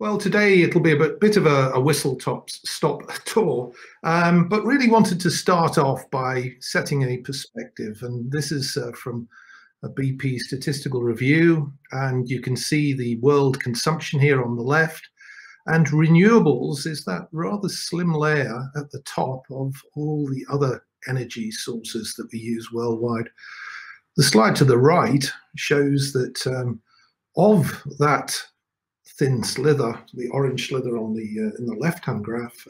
Well, today it'll be a bit of a whistle-stop tour, but really wanted to start off by setting a perspective. And this is from a BP statistical review, and you can see the world consumption here on the left. And renewables is that rather slim layer at the top of all the other energy sources that we use worldwide. The slide to the right shows that of that thin slither, the orange slither on the in the left-hand graph,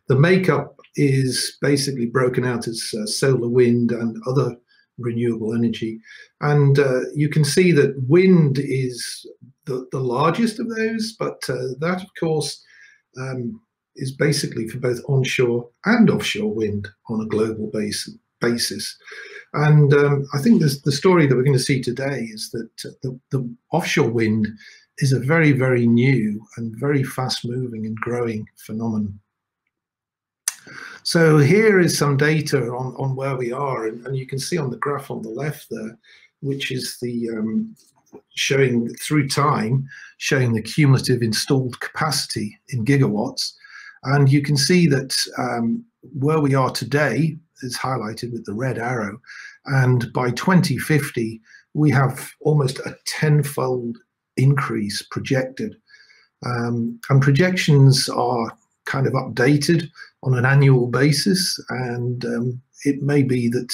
the makeup is basically broken out as solar, wind, and other renewable energy. And you can see that wind is the largest of those, but that, of course, is basically for both onshore and offshore wind on a global basis. And I think the story that we're going to see today is that the offshore wind is a very, very new and very fast-moving and growing phenomenon. So here is some data on where we are, and you can see on the graph on the left there, which is the showing through time, showing the cumulative installed capacity in gigawatts. And you can see that where we are today is highlighted with the red arrow, and by 2050 we have almost a tenfold increase projected, and projections are kind of updated on an annual basis, and it may be that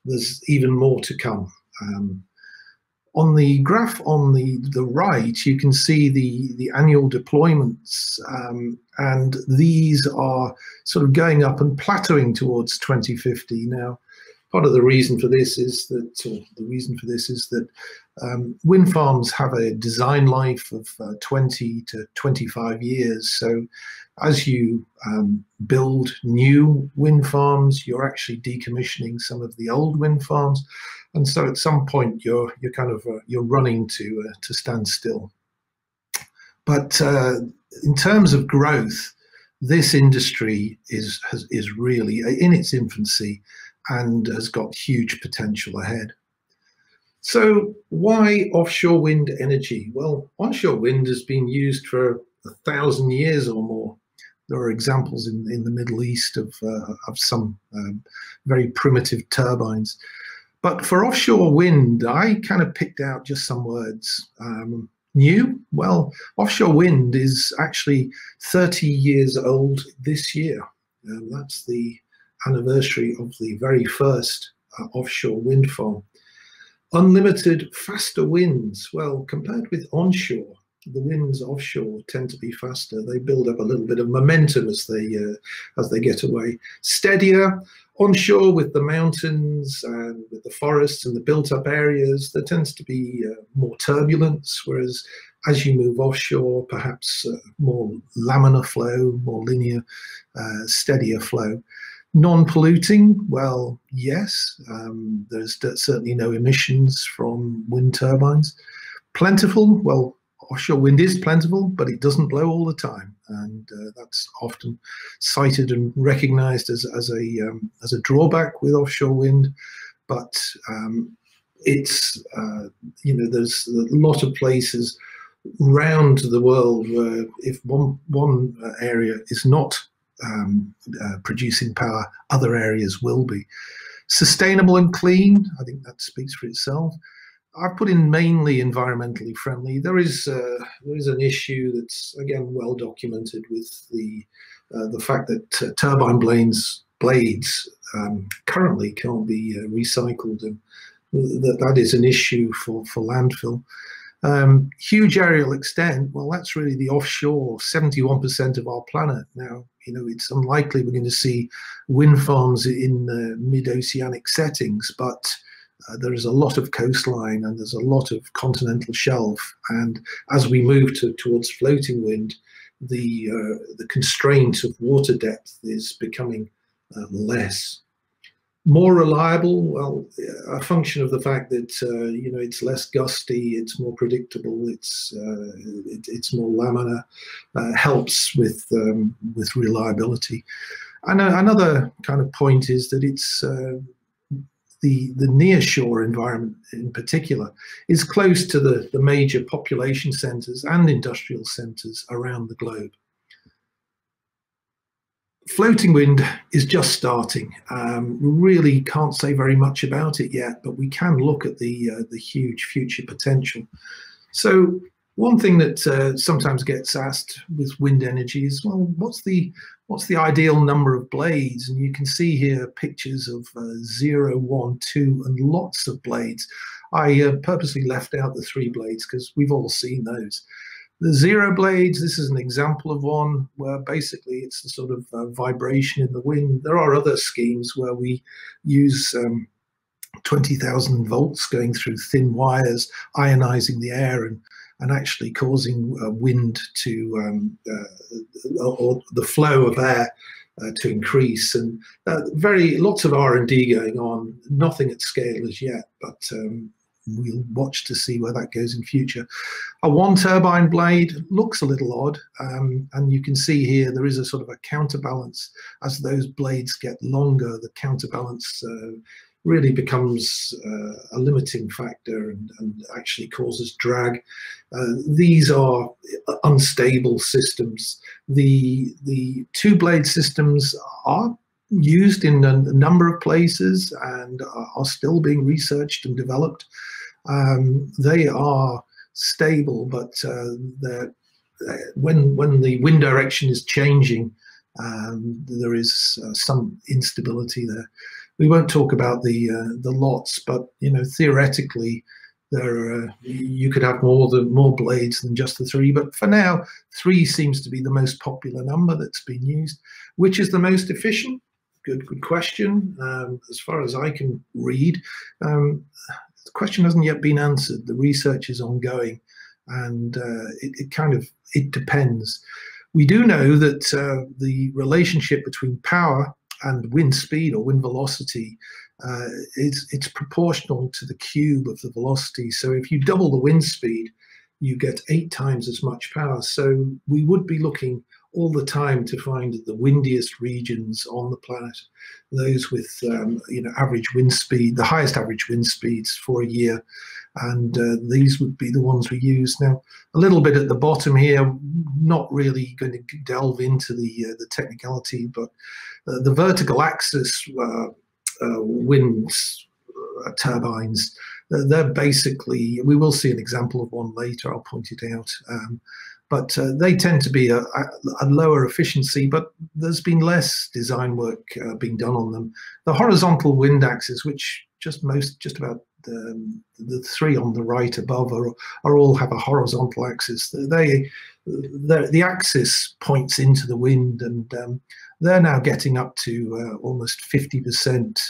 there's even more to come. On the graph on the right, you can see the annual deployments, and these are sort of going up and plateauing towards 2050. Now, part of the reason for this is that wind farms have a design life of 20 to 25 years. So as you build new wind farms, you're actually decommissioning some of the old wind farms. And so at some point you're running to stand still. But in terms of growth, this industry is really in its infancy and has got huge potential ahead. So why offshore wind energy? Well, onshore wind has been used for 1,000 years or more. There are examples in the Middle East of some very primitive turbines. But for offshore wind, I kind of picked out just some words. New? Well, offshore wind is actually 30 years old this year. That's the anniversary of the very first offshore wind farm. Unlimited, faster winds. Well, compared with onshore, the winds offshore tend to be faster. They build up a little bit of momentum as they get away. Steadier. Onshore, with the mountains and with the forests and the built-up areas, there tends to be more turbulence, whereas as you move offshore, perhaps more laminar flow, more linear, steadier flow. Non-polluting, well, yes, there's certainly no emissions from wind turbines. Plentiful, well, offshore wind is plentiful, but it doesn't blow all the time, and that's often cited and recognized as a drawback with offshore wind. But it's there's a lot of places around the world where if one area is not producing power, other areas will be. Sustainable and clean, I think that speaks for itself. I've put in mainly environmentally friendly. There is an issue that's again well documented with the fact that turbine blades currently can't be recycled, and that is an issue for landfill. Huge aerial extent. Well, that's really the offshore, 71% of our planet. Now, it's unlikely we're going to see wind farms in mid-oceanic settings, but there is a lot of coastline and there's a lot of continental shelf. And as we move towards floating wind, the constraint of water depth is becoming less. More reliable, well, a function of the fact that it's less gusty, it's more predictable, it's more laminar, helps with reliability. And another kind of point is that it's the nearshore environment in particular is close to the major population centres and industrial centres around the globe. Floating wind is just starting. We really can't say very much about it yet, but we can look at the huge future potential. So one thing that sometimes gets asked with wind energy is, well, what's the ideal number of blades? And you can see here pictures of 0, 1, 2, and lots of blades. I purposely left out the 3 blades because we've all seen those. The 0 blades, this is an example of one where basically it's the sort of vibration in the wind. There are other schemes where we use 20,000 volts going through thin wires, ionizing the air and actually causing wind to, or the flow of air to increase. And lots of R&D going on, nothing at scale as yet, but we'll watch to see where that goes in future. A 1 turbine blade looks a little odd, and you can see here there is a sort of a counterbalance. As those blades get longer, the counterbalance really becomes a limiting factor and actually causes drag. These are unstable systems. The 2 blade systems are used in a number of places and are still being researched and developed. They are stable, but when the wind direction is changing, there is some instability there. We won't talk about the lots, but theoretically, you could have more blades than just the 3. But for now, 3 seems to be the most popular number that's been used. Which is the most efficient? Good question. As far as I can read, the question hasn't yet been answered. The research is ongoing, and it depends. We do know that the relationship between power and wind speed or wind velocity it's proportional to the cube of the velocity. So if you double the wind speed, you get 8 times as much power. So we would be looking all the time to find the windiest regions on the planet, those with average wind speed, the highest average wind speeds for a year, and these would be the ones we use. Now, a little bit at the bottom here, not really going to delve into the technicality, but the vertical axis wind turbines, they're basically, we will see an example of one later, I'll point it out. But they tend to be a lower efficiency, but there's been less design work being done on them. The horizontal wind axis, which just about the 3 on the right above are all have a horizontal axis. The axis points into the wind, and they're now getting up to almost 50%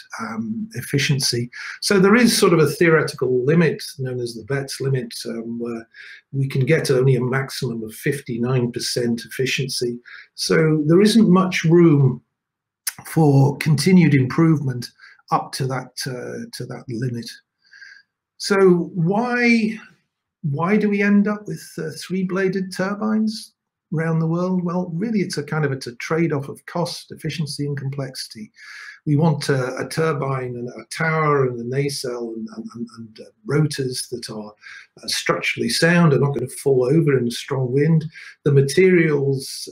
efficiency. So there is sort of a theoretical limit known as the Betz limit, where we can get only a maximum of 59% efficiency. So there isn't much room for continued improvement up to that limit. So why do we end up with 3-bladed turbines around the world? Well, really, it's a trade-off of cost, efficiency, and complexity. We want a turbine and a tower and a nacelle and rotors that are structurally sound, are not going to fall over in a strong wind. The materials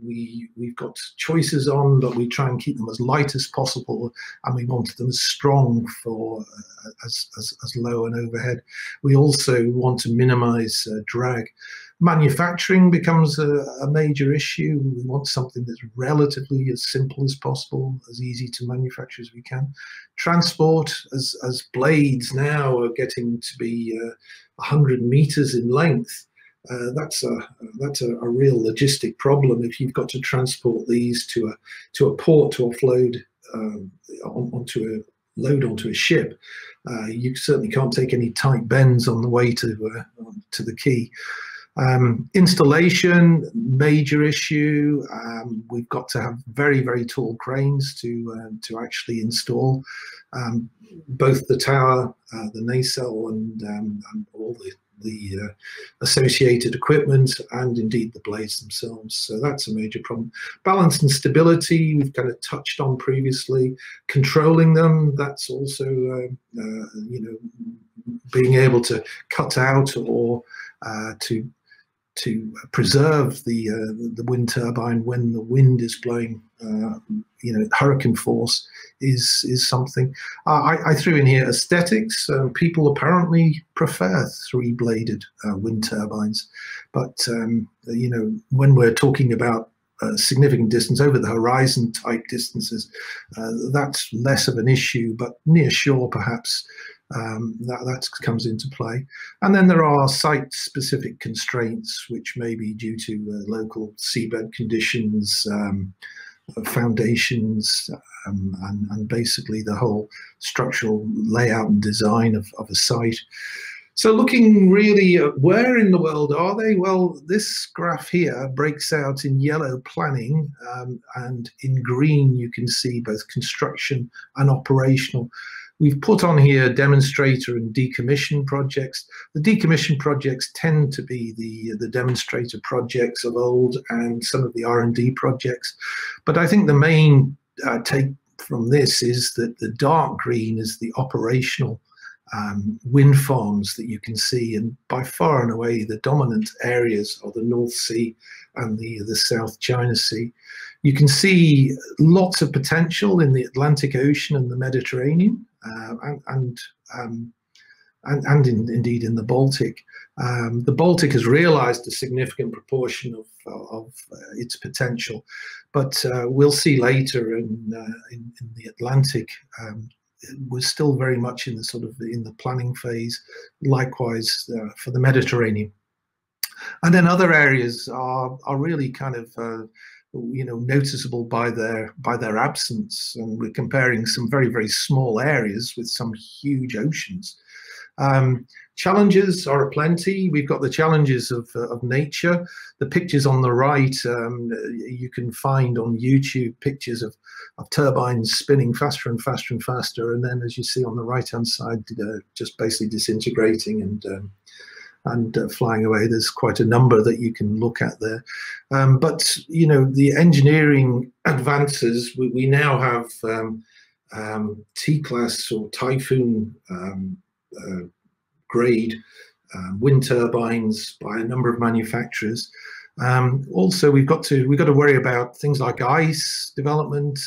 we've got choices on, but we try and keep them as light as possible, and we want them as strong for as low an overhead. We also want to minimize drag. Manufacturing becomes a major issue. We want something that's relatively as simple as possible, as easy to manufacture as we can. Transport, as blades now are getting to be 100 meters in length, that's a real logistic problem. If you've got to transport these to a port to offload onto a ship, you certainly can't take any tight bends on the way to the quay. Installation, major issue. We've got to have very, very tall cranes to actually install both the tower, the nacelle, and all associated equipment, and indeed the blades themselves. So that's a major problem. Balance and stability, we've kind of touched on previously. Controlling them, that's also being able to cut out or to preserve the wind turbine when the wind is blowing, hurricane force is something. I threw in here aesthetics. People apparently prefer three-bladed wind turbines, but when we're talking about significant distance over the horizon type distances, that's less of an issue, but near shore perhaps that comes into play. And then there are site-specific constraints, which may be due to local seabed conditions, foundations, and basically the whole structural layout and design of a site. So looking really at where in the world are they? Well, this graph here breaks out in yellow planning, and in green you can see both construction and operational. We've put on here demonstrator and decommission projects. The decommission projects tend to be the demonstrator projects of old and some of the R&D projects. But I think the main take from this is that the dark green is the operational wind farms that you can see, and by far and away the dominant areas are the North Sea and the South China Sea. You can see lots of potential in the Atlantic Ocean and the Mediterranean, and indeed in the Baltic. The Baltic has realized a significant proportion of its potential, but we'll see later in the Atlantic, we're still very much in the planning phase. Likewise for the Mediterranean, and then other areas are really kind of noticeable by their absence, and we're comparing some very, very small areas with some huge oceans. Challenges are aplenty. We've got the challenges of nature. The pictures on the right, you can find on YouTube pictures of turbines spinning faster and faster and faster, and then as you see on the right hand side, just basically disintegrating and flying away. There's quite a number that you can look at there. But the engineering advances, we now have T-class or Typhoon grade wind turbines by a number of manufacturers. Also, we've got to worry about things like ice development,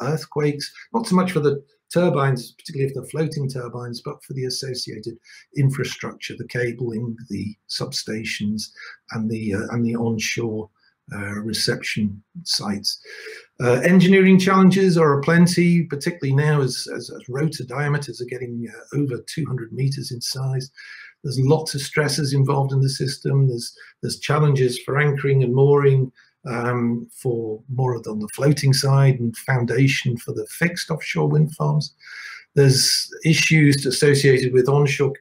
earthquakes, not so much for the turbines, particularly if they're floating turbines, but for the associated infrastructure, the cabling, the substations, and the onshore reception sites. Engineering challenges are aplenty, particularly now as rotor diameters are getting over 200 meters in size. There's lots of stresses involved in the system. There's challenges for anchoring and mooring, for more on the floating side, and foundation for the fixed offshore wind farms. There's issues associated with onshore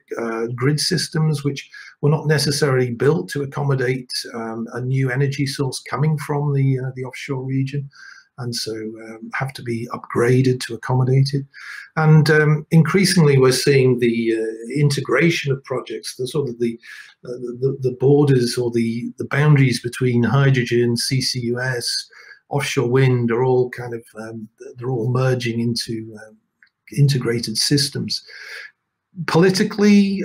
grid systems, which were not necessarily built to accommodate a new energy source coming from the offshore region, and so have to be upgraded to accommodate it. And increasingly, we're seeing the integration of projects, the borders or the boundaries between hydrogen, CCUS, offshore wind are all kind of they're all merging into integrated systems. Politically,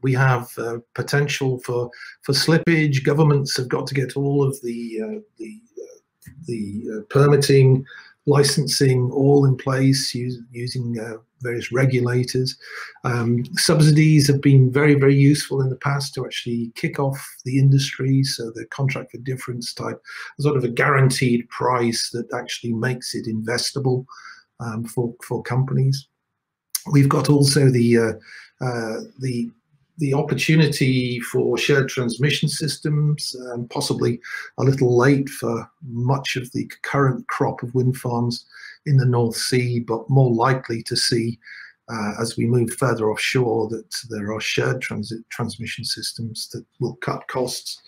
we have potential for slippage. Governments have got to get all of the permitting, licensing all in place using various regulators. Subsidies have been very, very useful in the past to actually kick off the industry. So the contract for difference type, sort of a guaranteed price that actually makes it investable for companies. We've got also the opportunity for shared transmission systems, possibly a little late for much of the current crop of wind farms in the North Sea, but more likely to see as we move further offshore that there are shared transmission systems that will cut costs.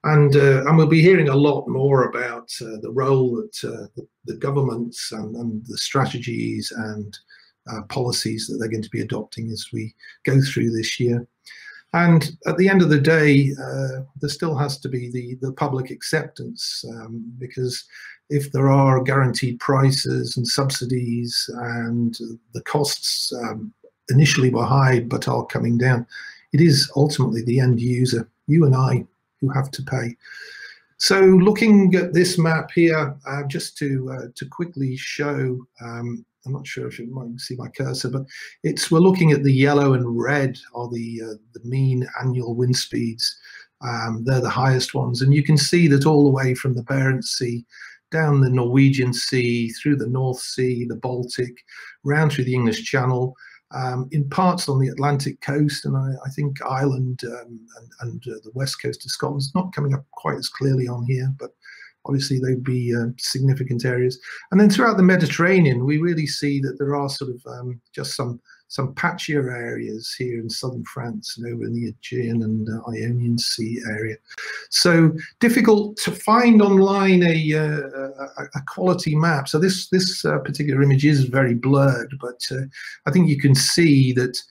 And we'll be hearing a lot more about the role that the governments and the strategies and policies that they're going to be adopting as we go through this year. And at the end of the day, there still has to be the public acceptance, because if there are guaranteed prices and subsidies and the costs initially were high but are coming down, it is ultimately the end user, you and I, who have to pay. So looking at this map here, just to quickly show, I'm not sure if you might see my cursor, but we're looking at the yellow and red are the mean annual wind speeds. They're the highest ones, and you can see that all the way from the Barents Sea, down the Norwegian Sea, through the North Sea, the Baltic, round through the English Channel, in parts on the Atlantic coast, and I think Ireland and the west coast of Scotland is not coming up quite as clearly on here, but obviously they'd be significant areas. And then throughout the Mediterranean, we really see that there are sort of just some patchier areas here in southern France and over in the Aegean and Ionian Sea area. So difficult to find online a quality map. So this particular image is very blurred, but I think you can see that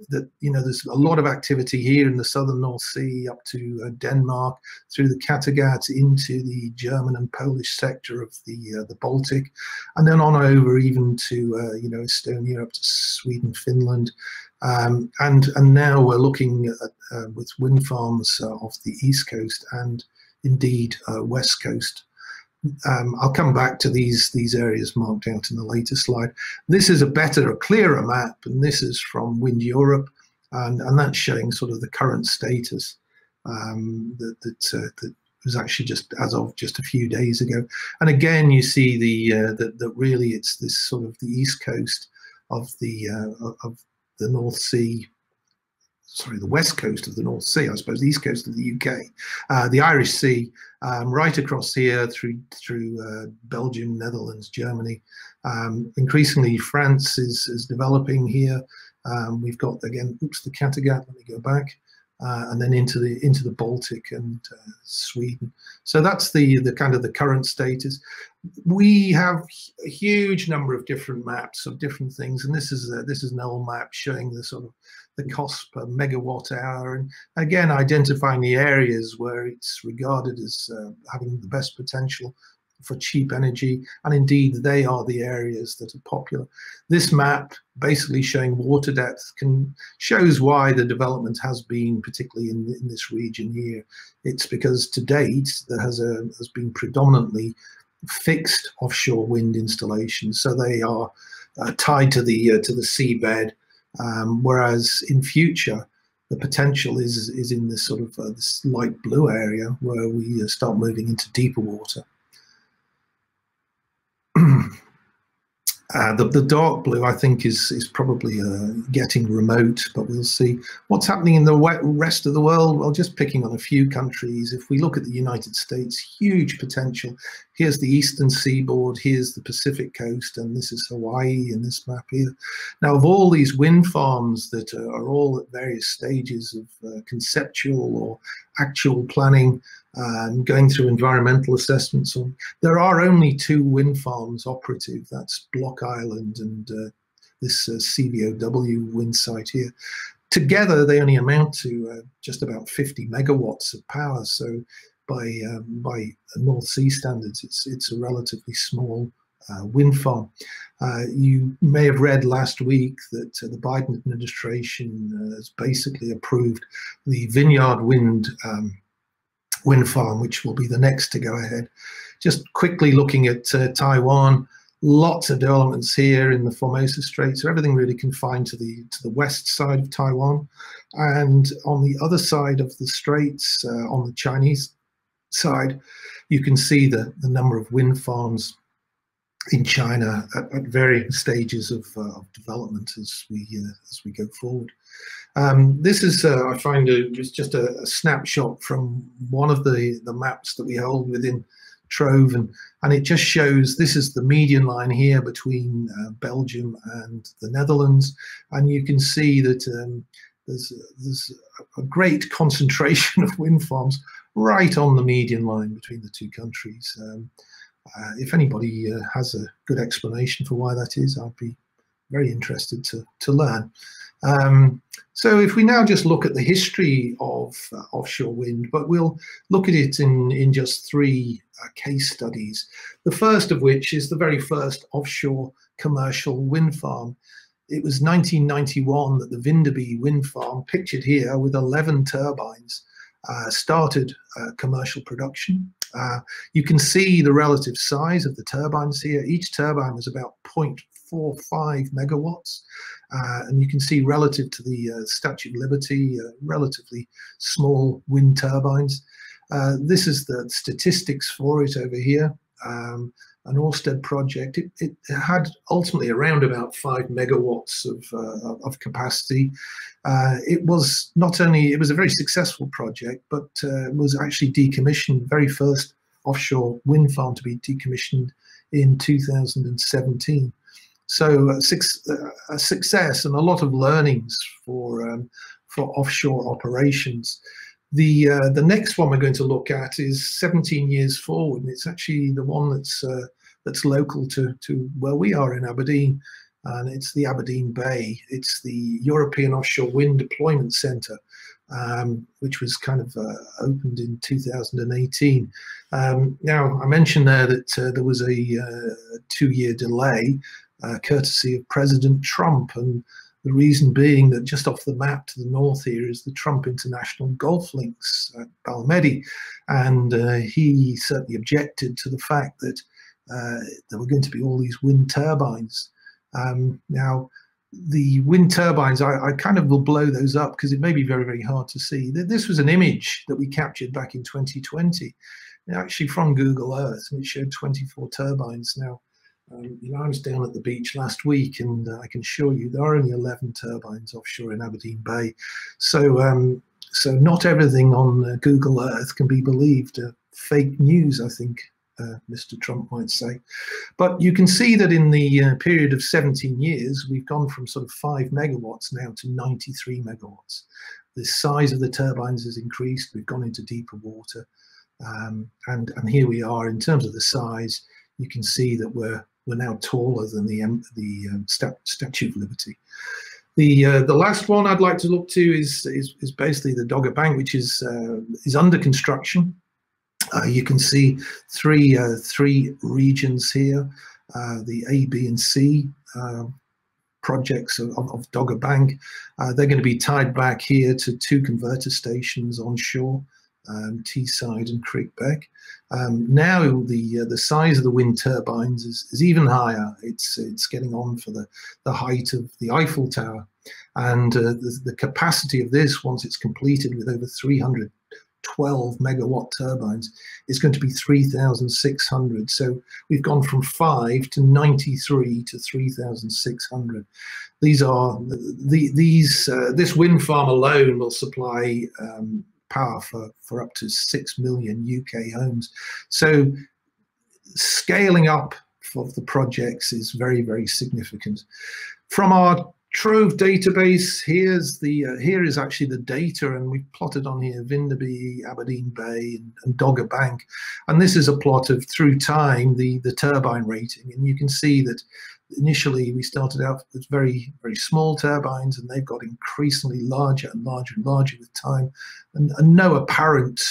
there's a lot of activity here in the southern North Sea up to Denmark, through the Kattegat into the German and Polish sector of the Baltic, and then on over even to Estonia, up to Sweden, Finland, and now we're looking at with wind farms off the east coast and indeed west coast. I'll come back to these areas marked out in the later slide. This is a clearer map, and this is from Wind Europe, and that's showing sort of the current status that was actually just as of just a few days ago. And again, you see that really it's this sort of the east coast of the North Sea. Sorry, the west coast of the North Sea, I suppose, the east coast of the UK, the Irish Sea, right across here through Belgium, Netherlands, Germany. Increasingly, France is developing here. We've got, again, the Kattegat, let me go back, and then into the Baltic and Sweden. So that's the kind of the current status. We have a huge number of different maps of different things, and this is an old map showing the sort of the cost per megawatt hour, and again identifying the areas where it's regarded as having the best potential for cheap energy, and indeed they are the areas that are popular. This map basically showing water depth shows why the development has been particularly in this region here. It's because to date there has been predominantly fixed offshore wind installations, so they are tied to the seabed. Whereas in future, the potential is in this sort of this light blue area where we start moving into deeper water. The dark blue, I think, is probably getting remote, but we'll see. What's happening in the rest of the world? Well, just picking on a few countries. If we look at the United States, huge potential. Here's the eastern seaboard, here's the Pacific coast, and this is Hawaii in this map here. Now, of all these wind farms that are all at various stages of conceptual or actual planning, going through environmental assessments, there are only 2 wind farms operative. That's Block Island and this CVOW wind site here. Together, they only amount to just about 50 megawatts of power. So by North Sea standards, it's a relatively small wind farm. You may have read last week that the Biden administration has basically approved the Vineyard wind farm, which will be the next to go ahead. Just quickly looking at Taiwan, lots of developments here in the Formosa Strait, so everything really confined to the west side of Taiwan. And on the other side of the straits, on the Chinese side, you can see the number of wind farms in China at varying stages of development as we go forward. This is, I find, it's just a snapshot from one of the maps that we hold within TROVE, and it just shows this is the median line here between Belgium and the Netherlands, and you can see that there's a great concentration of wind farms right on the median line between the two countries. If anybody has a good explanation for why that is, I'd be very interested to learn. So if we now just look at the history of offshore wind, but we'll look at it in just three case studies. The first of which is the very first offshore commercial wind farm. It was 1991 that the Vindeby wind farm, pictured here with 11 turbines, started commercial production. You can see the relative size of the turbines here. Each turbine was about 0.45 megawatts. And you can see relative to the Statue of Liberty, relatively small wind turbines. This is the statistics for it over here. An Ørsted project. It had ultimately around about 5 megawatts of capacity. It was a very successful project, but was actually decommissioned, very first offshore wind farm to be decommissioned in 2017. So a success and a lot of learnings for offshore operations. The next one we're going to look at is 17 years forward, and it's actually the one that's local to where we are in Aberdeen, and it's the Aberdeen Bay. It's the European Offshore Wind Deployment Centre, which was kind of opened in 2018. Now, I mentioned there that there was a 2-year delay, courtesy of President Trump, and the reason being that just off the map to the north here is the Trump International Golf Links at Balmedi, and he certainly objected to the fact that there were going to be all these wind turbines. Now, the wind turbines, I kind of will blow those up because it may be very, very hard to see. This was an image that we captured back in 2020, actually from Google Earth, and it showed 24 turbines. Now, I was down at the beach last week, and I can assure you there are only 11 turbines offshore in Aberdeen Bay. So, so not everything on Google Earth can be believed. Fake news, I think Mr. Trump might say. But you can see that in the period of 17 years, we've gone from sort of 5 megawatts now to 93 megawatts. The size of the turbines has increased. We've gone into deeper water. And here we are in terms of the size. You can see that we're now taller than the Statue of Liberty. The last one I'd like to look to is basically the Dogger Bank, which is under construction. You can see three regions here, the A, B, and C projects of Dogger Bank. They're going to be tied back here to 2 converter stations onshore, Teesside and Crickbeck. Now the size of the wind turbines is even higher. It's getting on for the height of the Eiffel Tower, and the capacity of this, once it's completed with over 312 megawatt turbines, is going to be 3,600. So we've gone from 5 to 93 to 3,600. These are this wind farm alone will supply power for up to 6 million UK homes. So scaling up of the projects is very, very significant. From our Trove database, here is actually the data, and we've plotted on here Vindeby, Aberdeen Bay, and Dogger Bank. And this is a plot of, through time, the turbine rating. And you can see that initially we started out with very, very small turbines, and they've got increasingly larger and larger and larger with time, and no apparent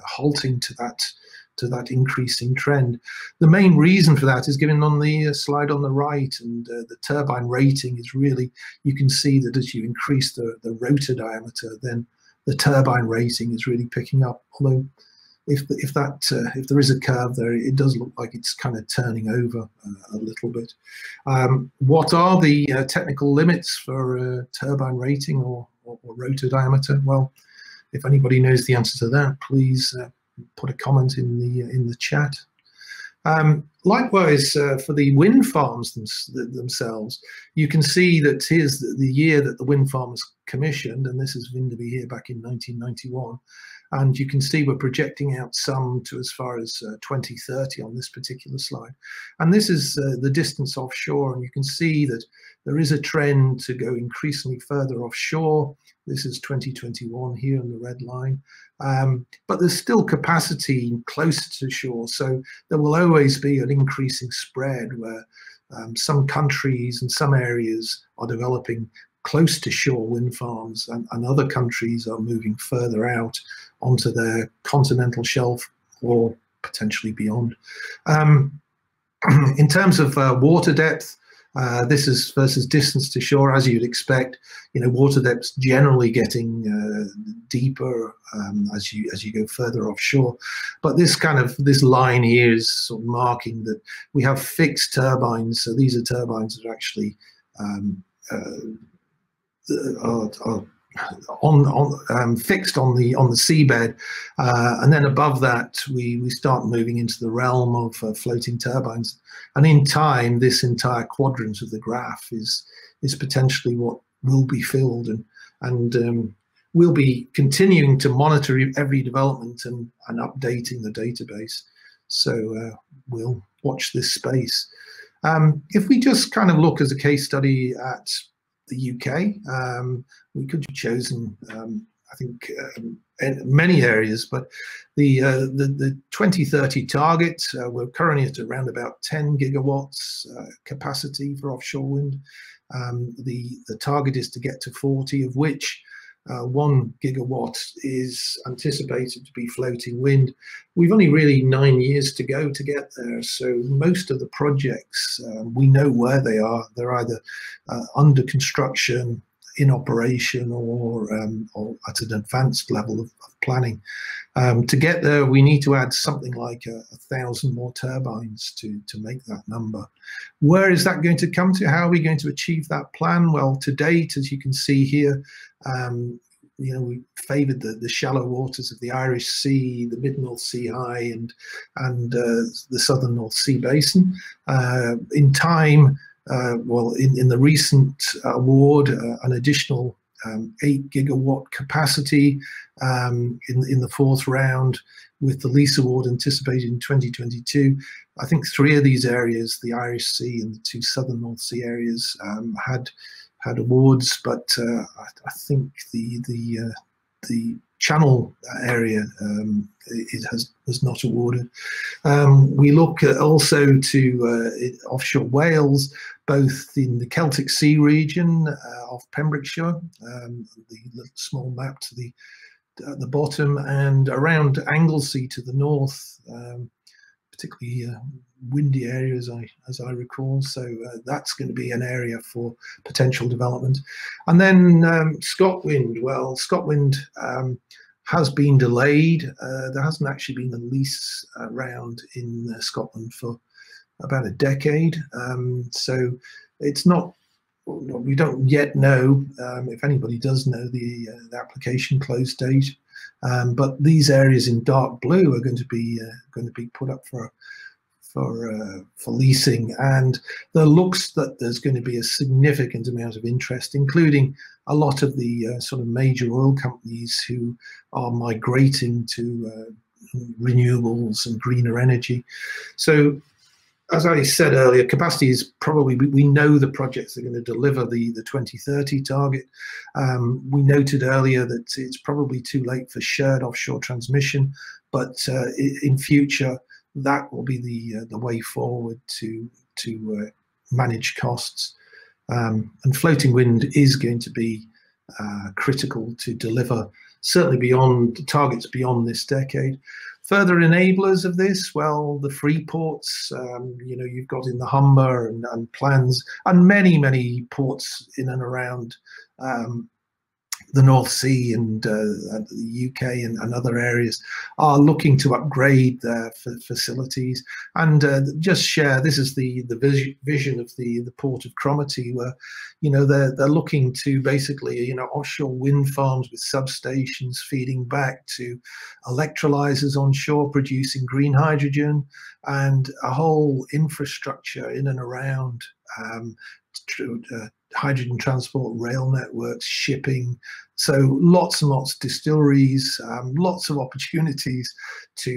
halting to that increasing trend. The main reason for that is given on the slide on the right, and the turbine rating is really, you can see that as you increase the rotor diameter, then the turbine rating is really picking up. Although if there is a curve there, it does look like it's kind of turning over a little bit. What are the technical limits for turbine rating or rotor diameter? Well, if anybody knows the answer to that, please put a comment in the chat. Likewise, for the wind farms themselves, you can see that here's the year that the wind farm was commissioned, and this is Vindeby here back in 1991. And you can see we're projecting out some to as far as 2030 on this particular slide. And this is the distance offshore, and you can see that there is a trend to go increasingly further offshore. This is 2021 here on the red line. But there's still capacity closer to shore, so there will always be an increasing spread where Some countries and some areas are developing close to shore wind farms, and other countries are moving further out onto their continental shelf or potentially beyond. In terms of water depth, this is versus distance to shore, as you'd expect. Water depth's generally getting deeper as you go further offshore. But this line here is sort of marking that we have fixed turbines. So these are turbines that are actually fixed on the seabed, and then above that we start moving into the realm of floating turbines. And in time, this entire quadrant of the graph is potentially what will be filled, and we'll be continuing to monitor every development and updating the database. So we'll watch this space. If we just kind of look as a case study at the UK, we could have chosen, I think, in many areas, but the 2030 target, we're currently at around about 10 gigawatts capacity for offshore wind. The target is to get to 40, of which 1 gigawatt is anticipated to be floating wind. We've only really 9 years to go to get there, so most of the projects, we know where they are. They're either under construction, in operation, or at an advanced level of planning. To get there, we need to add something like 1,000 more turbines to make that number. Where is that going to come to? How are we going to achieve that plan? Well, to date, as you can see here, we favoured the shallow waters of the Irish Sea, the mid-North Sea high, and the southern North Sea basin. In time, in the recent award, an additional 8 gigawatt capacity in the fourth round, with the lease award anticipated in 2022. I think 3 of these areas, the Irish Sea and the 2 southern North Sea areas, had awards, but I think the Channel area was not awarded. We look also to offshore Wales, both in the Celtic Sea region off Pembrokeshire, the small map to the bottom, and around Anglesey to the north, particularly windy areas, as I recall. So that's going to be an area for potential development. And then ScotWind. Well, ScotWind has been delayed. There hasn't actually been a lease round in Scotland for about a decade. So it's not, we don't yet know, if anybody does know, the application close date. But these areas in dark blue are going to be put up for leasing, and there looks that there's going to be a significant amount of interest, including a lot of the sort of major oil companies who are migrating to renewables and greener energy. So, as I said earlier, capacity is probably, we know the projects are going to deliver the 2030 target. We noted earlier that it's probably too late for shared offshore transmission, but in future, that will be the way forward to manage costs. And floating wind is going to be critical to deliver, certainly beyond targets beyond this decade. Further enablers of this, well, the free ports, you've got in the Humber and plans, and many ports in and around the North Sea and the UK and other areas are looking to upgrade their facilities. And just share, this is the vision of the port of Cromarty, where they're looking to basically offshore wind farms with substations feeding back to electrolyzers onshore producing green hydrogen, and a whole infrastructure in and around hydrogen transport, rail networks, shipping. So lots and lots of distilleries, lots of opportunities to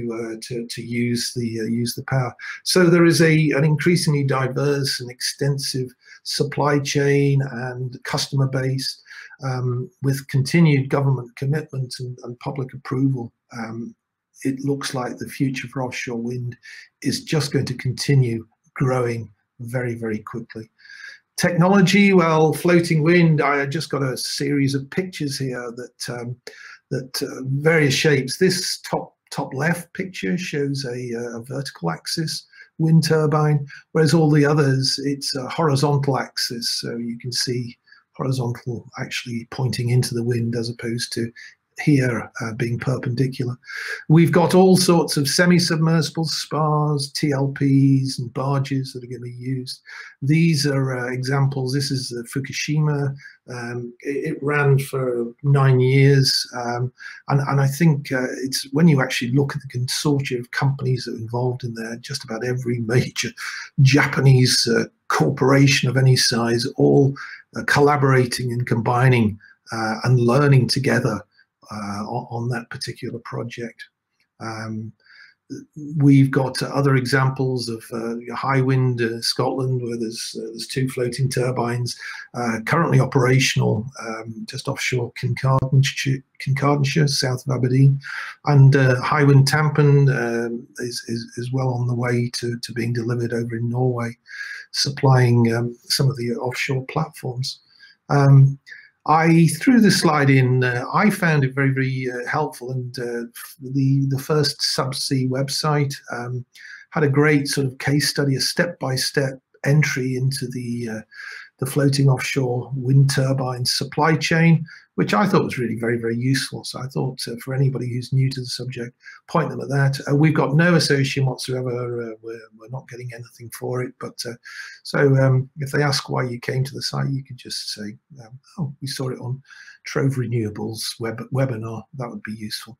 use the power. So there is an increasingly diverse and extensive supply chain and customer base, with continued government commitment and public approval. It looks like the future for offshore wind is just going to continue growing very, very quickly. Technology, well, floating wind, I just got a series of pictures here that various shapes. This top left picture shows a vertical axis wind turbine, whereas all the others, it's a horizontal axis. So you can see horizontal actually pointing into the wind as opposed to here being perpendicular. We've got all sorts of semi-submersible spars, TLPs and barges that are going to be used. These are examples. This is Fukushima. It ran for 9 years, and I think it's when you actually look at the consortia of companies that are involved in there, just about every major Japanese corporation of any size, all collaborating and combining and learning together on that particular project. We've got other examples of high wind Scotland, where there's 2 floating turbines currently operational just offshore Kincardineshire, south of Aberdeen, and high wind Tampen is well on the way to being delivered over in Norway, supplying some of the offshore platforms. I threw this slide in. I found it very, very helpful, and the first subsea website had a great sort of case study, a step-by-step entry into the floating offshore wind turbine supply chain, which I thought was really very, very useful. So I thought for anybody who's new to the subject, point them at that. We've got no association whatsoever. We're not getting anything for it. But so if they ask why you came to the site, you could just say, oh, we saw it on TROVE Renewables webinar. That would be useful.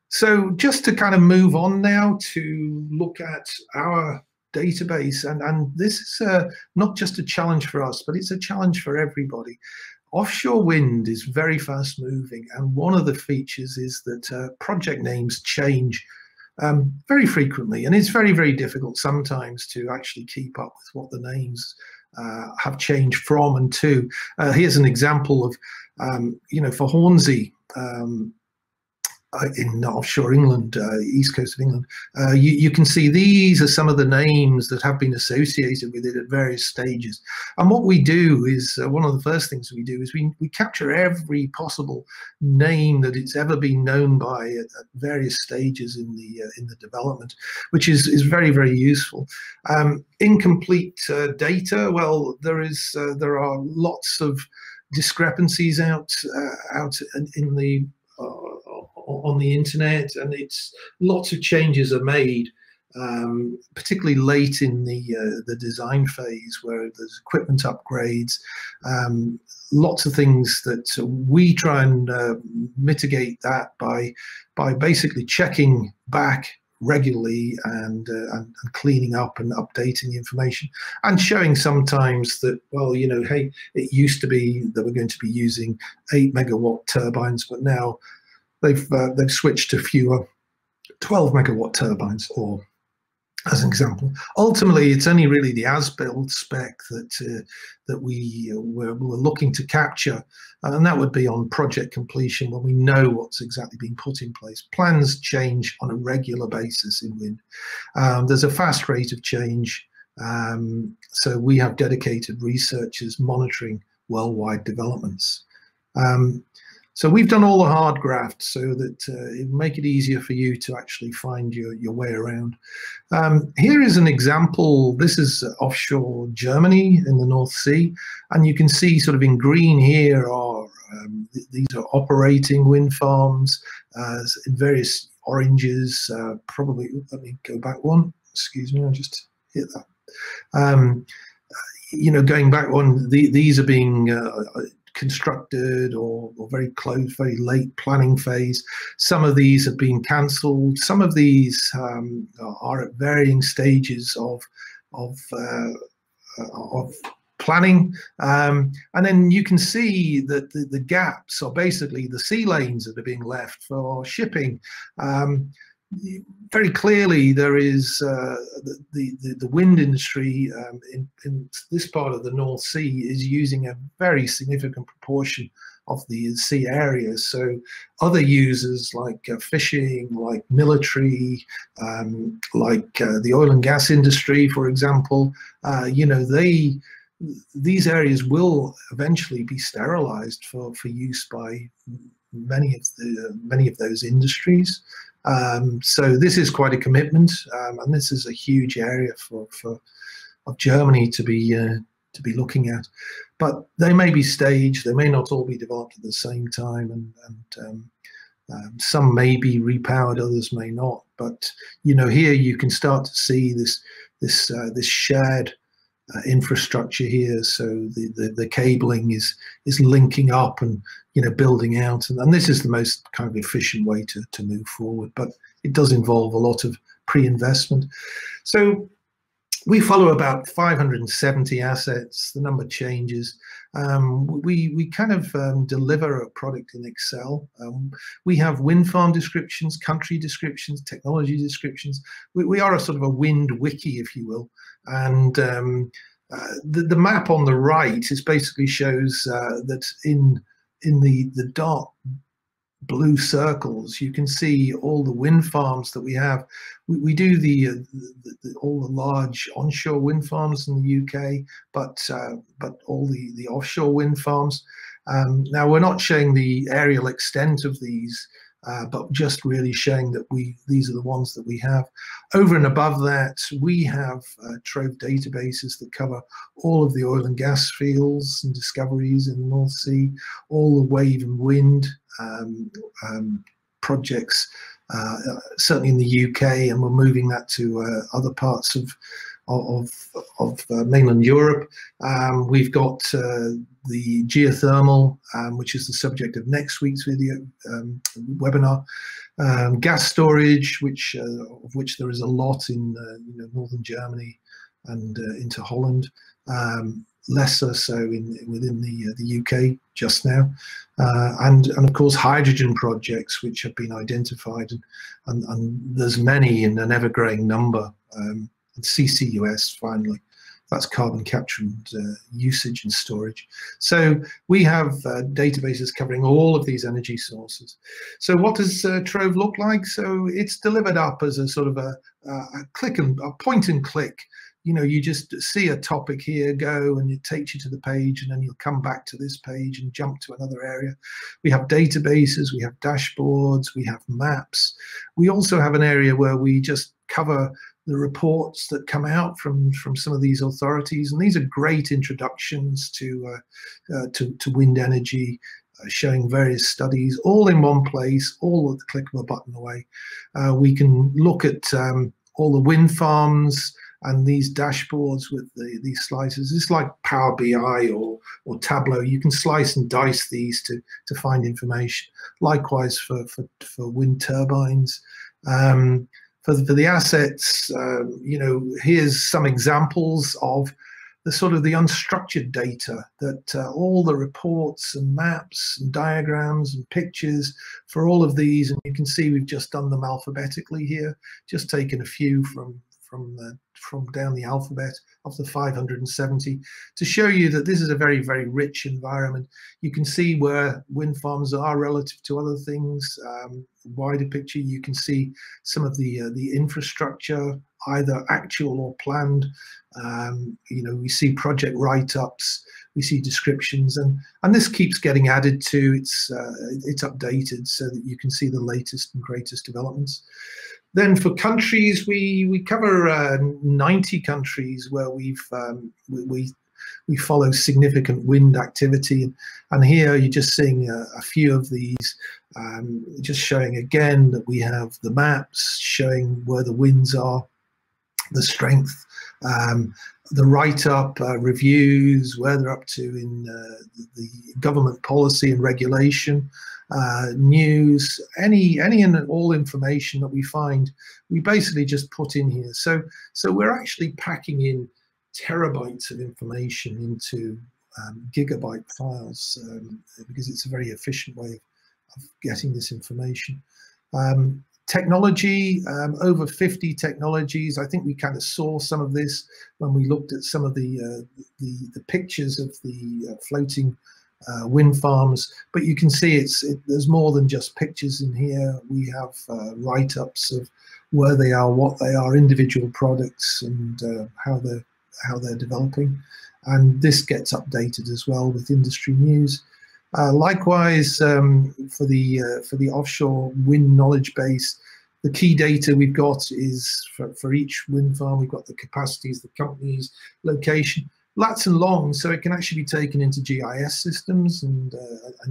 So just to kind of move on now to look at our database, and this is not just a challenge for us, but it's a challenge for everybody. Offshore wind is very fast moving, and one of the features is that project names change very frequently, and it's very, very difficult sometimes to actually keep up with what the names have changed from and to. Here's an example of, for Hornsey, in offshore England, east coast of England, you can see these are some of the names that have been associated with it at various stages. And what we do is, one of the first things we do is we capture every possible name that it's ever been known by at various stages in the development, which is very, very useful. Incomplete data, well, there are lots of discrepancies out in the on the internet, and it's lots of changes are made, particularly late in the design phase, where there's equipment upgrades, lots of things that we try and mitigate that by basically checking back regularly and cleaning up and updating the information, and showing sometimes that, well, hey, it used to be that we're going to be using 8 megawatt turbines, but now they've switched to fewer 12 megawatt turbines, or as an example. Ultimately, it's only really the as-built spec that we're looking to capture, and that would be on project completion, when we know what's exactly being put in place. Plans change on a regular basis in wind. There's a fast rate of change, so we have dedicated researchers monitoring worldwide developments. So we've done all the hard graft so that it will make it easier for you to actually find your way around. Here is an example. This is offshore Germany in the North Sea, and you can see sort of in green here are these are operating wind farms in various oranges. Probably, let me go back one. Excuse me, I just hit that. Going back one, these are being constructed or very close, very late planning phase. Some of these have been cancelled. Some of these are at varying stages of planning, and then you can see that the gaps are basically the sea lanes that are being left for shipping. Very clearly, there is the wind industry in this part of the North Sea is using a very significant proportion the sea area. So other users like fishing, like military, like the oil and gas industry, for example, you know, these areas will eventually be sterilized for use by many of those industries. So this is quite a commitment, and this is a huge area of Germany to be looking at. But they may be staged; they may not all be developed at the same time, and some may be repowered, others may not. But you know, here you can start to see this shared infrastructure here. So the cabling is linking up and, you know, building out, and this is the most kind of efficient way to move forward. But it does involve a lot of pre-investment. So we follow about 570 assets. The number changes. We kind of deliver a product in Excel. We have wind farm descriptions, country descriptions, technology descriptions. We are a sort of a wind wiki, if you will. And the map on the right is basically shows that in the dark blue circles, you can see all the wind farms that we have. We do all the large onshore wind farms in the UK, but all the offshore wind farms. Now we're not showing the aerial extent of these, but just really showing that these are the ones that we have. Over and above that, we have TROVE databases that cover all of the oil and gas fields and discoveries in the North Sea, all the wave and wind projects, certainly in the UK, and we're moving that to other parts of mainland Europe. We've got the geothermal, which is the subject of next week's webinar. Gas storage, of which there is a lot in northern Germany and into Holland. Lesser so within the UK just now, and of course hydrogen projects which have been identified, and there's many in an ever-growing number. And CCUS, finally, that's carbon capture and usage and storage. So we have databases covering all of these energy sources. So what does TROVE look like? So it's delivered up as a sort of a point and click. You know, you just see a topic here, go, and it takes you to the page, and then you'll come back to this page and jump to another area. We have databases, we have dashboards, we have maps. We also have an area where we just cover the reports that come out from some of these authorities, and these are great introductions to wind energy, showing various studies all in one place, all at the click of a button away. We can look at all the wind farms and these dashboards with these slices. It's like Power BI or Tableau. You can slice and dice these to find information. Likewise for wind turbines. For the assets, you know, here's some examples of the sort of the unstructured data that all the reports and maps and diagrams and pictures for all of these, and you can see we've just done them alphabetically here, just taken a few from down the alphabet of the 570 to show you that this is a very, very rich environment. You can see where wind farms are relative to other things. Wider picture, you can see some of the infrastructure, either actual or planned. You know, we see project write-ups, we see descriptions, and this keeps getting added to. It's updated so that you can see the latest and greatest developments. Then for countries, we cover 90 countries where we follow significant wind activity, and here you're just seeing a few of these, just showing again that we have the maps showing where the winds are, the strength, the write-up, reviews, where they're up to in the government policy and regulation. News, any and all information that we find, we basically just put in here. So we're actually packing in terabytes of information into gigabyte files, because it's a very efficient way of getting this information. Technology, over 50 technologies. I think we kind of saw some of this when we looked at some of the pictures of the floating wind farms. But you can see there's more than just pictures in here. We have write-ups of where they are, what they are, individual products, and how they're developing. And this gets updated as well with industry news. Likewise, for the offshore wind knowledge base, the key data we've got is for each wind farm. We've got the capacities, the companies, location, lots and longs, so it can actually be taken into GIS systems and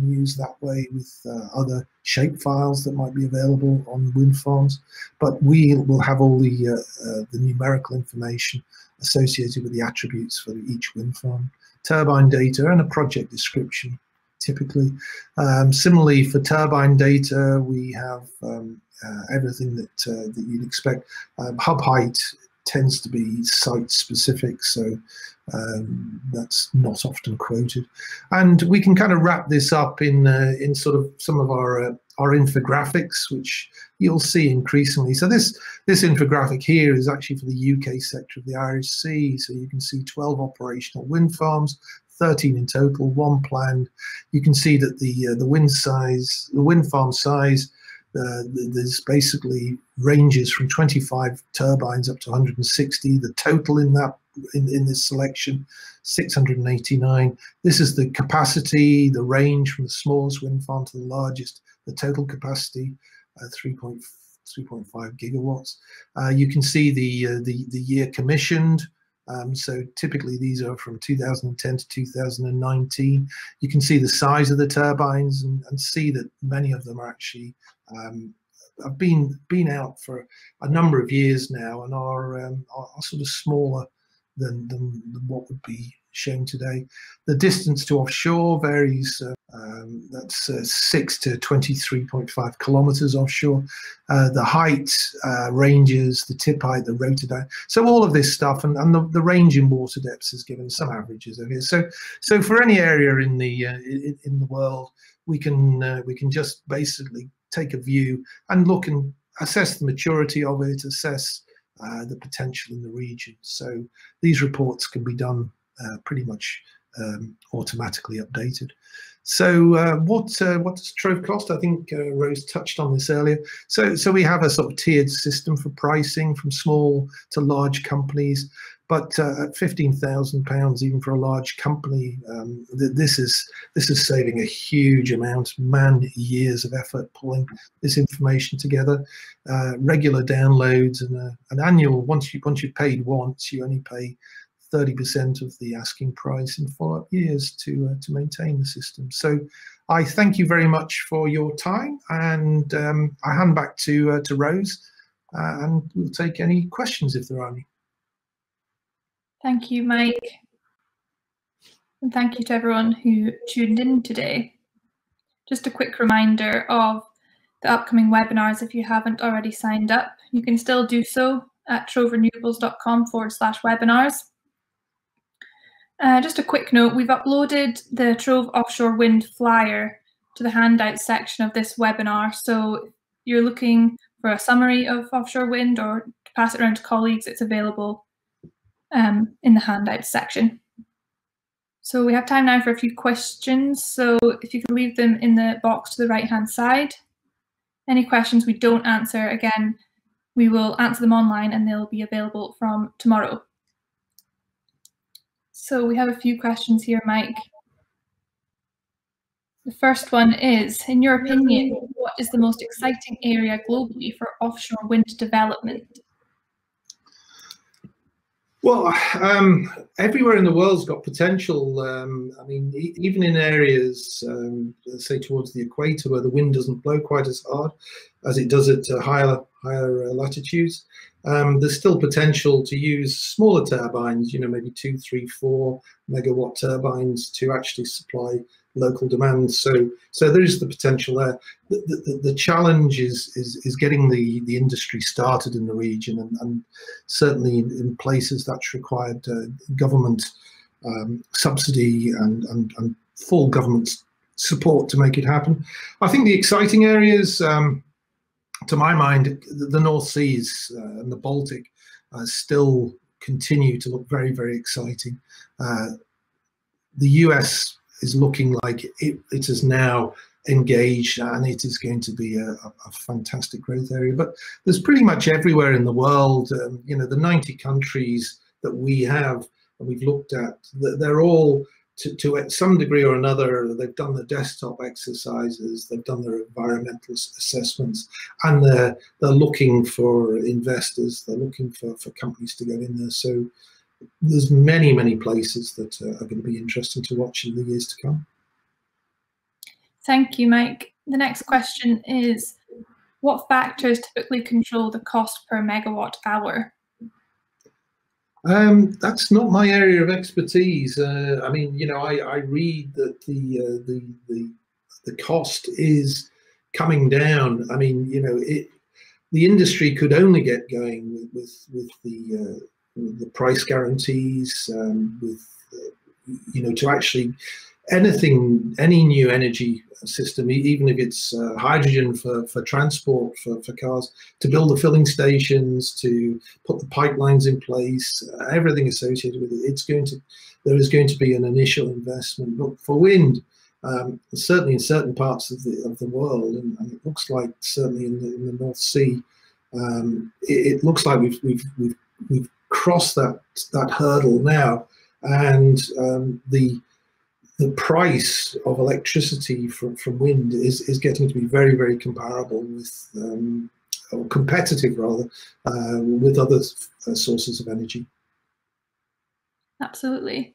used that way with other shape files that might be available on wind farms. But we will have all the numerical information associated with the attributes for each wind farm, turbine data, and a project description, typically. Similarly, for turbine data, we have everything that you'd expect. Hub height tends to be site specific, so that's not often quoted. And we can kind of wrap this up in sort of some of our infographics, which you'll see increasingly. So this infographic here is actually for the UK sector of the Irish Sea. So you can see 12 operational wind farms, 13 in total, 1 planned. You can see that the wind farm size, there's basically ranges from 25 turbines up to 160. The total in this selection, 689. This is the capacity, the range from the smallest wind farm to the largest. The total capacity, 3.5 gigawatts. You can see the year commissioned. So typically these are from 2010 to 2019. You can see the size of the turbines and see that many of them are actually have been out for a number of years now and are sort of smaller than what would be shown today. The distance to offshore varies. That's 6 to 23.5 kilometers offshore. The height ranges, the tip height, the rotor diameter. So all of this stuff, and the range in water depths is given some averages over here. So for any area in the world, we can just basically take a view and look and assess the maturity of it, assess the potential in the region. So these reports can be done pretty much automatically updated. So what does Trove cost? I think Rose touched on this earlier. So we have a sort of tiered system for pricing from small to large companies, but at £15,000 even for a large company, this is saving a huge amount, man-years of effort pulling this information together. Regular downloads and an annual. Once you've paid once, you only pay 30% of the asking price in follow-up years to maintain the system. So I thank you very much for your time, and I hand back to Rose, and we'll take any questions if there are any. Thank you, Mike. And thank you to everyone who tuned in today. Just a quick reminder of the upcoming webinars. If you haven't already signed up, you can still do so at troverenewables.com/webinars. Just a quick note, we've uploaded the Trove Offshore Wind flyer to the handout section of this webinar. So if you're looking for a summary of offshore wind or to pass it around to colleagues, it's available in the handout section. So we have time now for a few questions. So if you could leave them in the box to the right-hand side. Any questions we don't answer, again, we will answer them online and they'll be available from tomorrow. So we have a few questions here, Mike. The first one is, in your opinion, what is the most exciting area globally for offshore wind development? Well, everywhere in the world's got potential. I mean, even in areas, let's say towards the equator, where the wind doesn't blow quite as hard as it does at higher latitudes, there's still potential to use smaller turbines, maybe 2, 3, 4 megawatt turbines to actually supply local demand. So there is the potential there. The challenge is getting the industry started in the region, and certainly in places that's required government subsidy and full government support to make it happen. I think the exciting areas, to my mind, the North Seas and the Baltic still continue to look very, very exciting. The US is looking like it is now engaged, and it is going to be a fantastic growth area. But there's pretty much everywhere in the world, you know, the 90 countries that we have and we've looked at, they're all to some degree or another, they've done the desktop exercises, they've done their environmental assessments, and they're looking for investors, they're looking for companies to get in there. So there's many places that are going to be interesting to watch in the years to come. Thank you, Mike. The next question is, what factors typically control the cost per megawatt hour? That's not my area of expertise. I mean, you know, I read that the cost is coming down. I mean, you know, the industry could only get going with the price guarantees, you know, to actually any new energy system, even if it's hydrogen for transport for cars, to build the filling stations, to put the pipelines in place, everything associated with it, there is going to be an initial investment. But for wind, certainly in certain parts of the world, and it looks like certainly in the North Sea, it looks like we've crossed that hurdle now, and the price of electricity from wind is getting to be very comparable with, or competitive rather, with other sources of energy. Absolutely.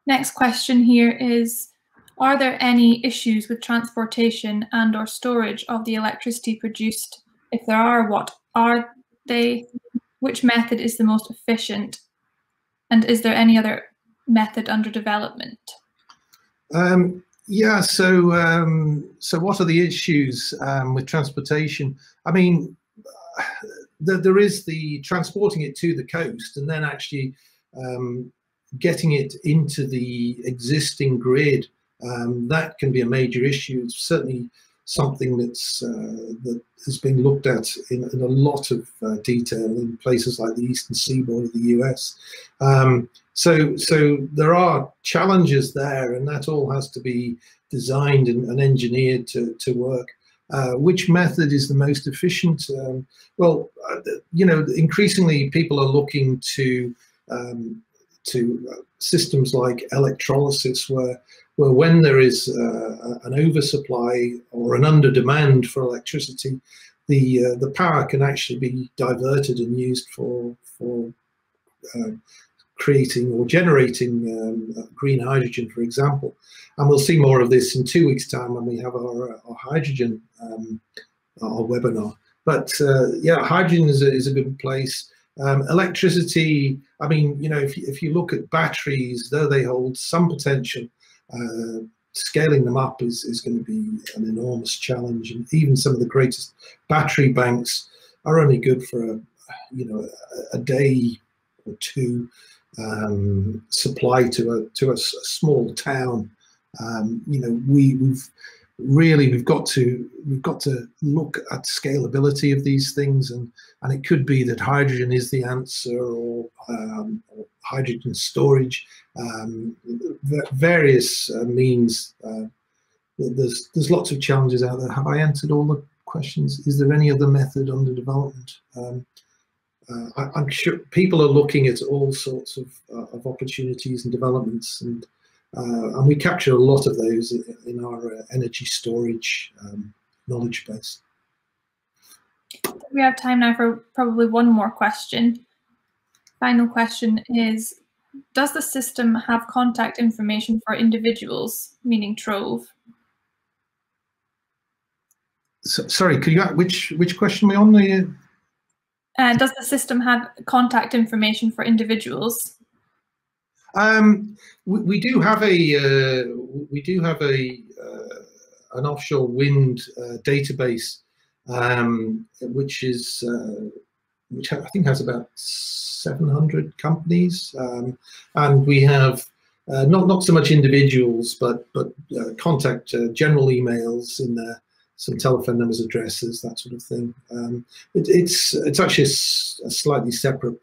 Next question here is, are there any issues with transportation and or storage of the electricity produced? If there are, what are they? Which method is the most efficient? And is there any other method under development? Yeah, so what are the issues with transportation? I mean, there is the transporting it to the coast and then actually getting it into the existing grid. That can be a major issue. It's certainly something that has been looked at in a lot of detail in places like the eastern seaboard of the US. So there are challenges there, and that all has to be designed and engineered to work. Which method is the most efficient? Well, you know, increasingly people are looking to systems like electrolysis, where when there is an oversupply or an under demand for electricity, the power can actually be diverted and used for creating or generating green hydrogen, for example. And we'll see more of this in 2 weeks' time when we have our hydrogen our webinar. But yeah, hydrogen is a good place. Electricity, I mean, you know, if you look at batteries, though they hold some potential, scaling them up is going to be an enormous challenge. And even some of the greatest battery banks are only good for a day or two supply to a small town. You know, we've got to look at scalability of these things, and it could be that hydrogen is the answer, or hydrogen storage, various means. There's lots of challenges out there. Have I answered all the questions? Is there any other method under development? I'm sure people are looking at all sorts of opportunities and developments, and we capture a lot of those in our energy storage knowledge base. We have time now for probably one more question. Final question is, does the system have contact information for individuals, meaning TROVE? So, sorry, could you which question are we on? Does the system have contact information for individuals? We do have an offshore wind database, which I think has about 700 companies, and we have not so much individuals, but contact general emails in there, some telephone numbers, addresses, that sort of thing. It's actually a slightly separate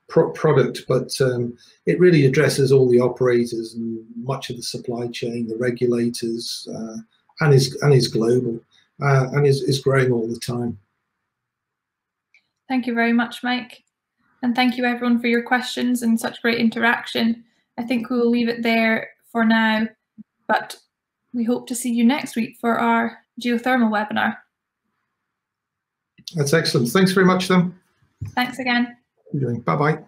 product, but it really addresses all the operators and much of the supply chain, the regulators, and is global and is growing all the time. Thank you very much, Mike. And thank you everyone for your questions and such great interaction. I think we will leave it there for now, but we hope to see you next week for our geothermal webinar. That's excellent. Thanks very much then. Thanks again. Bye-bye.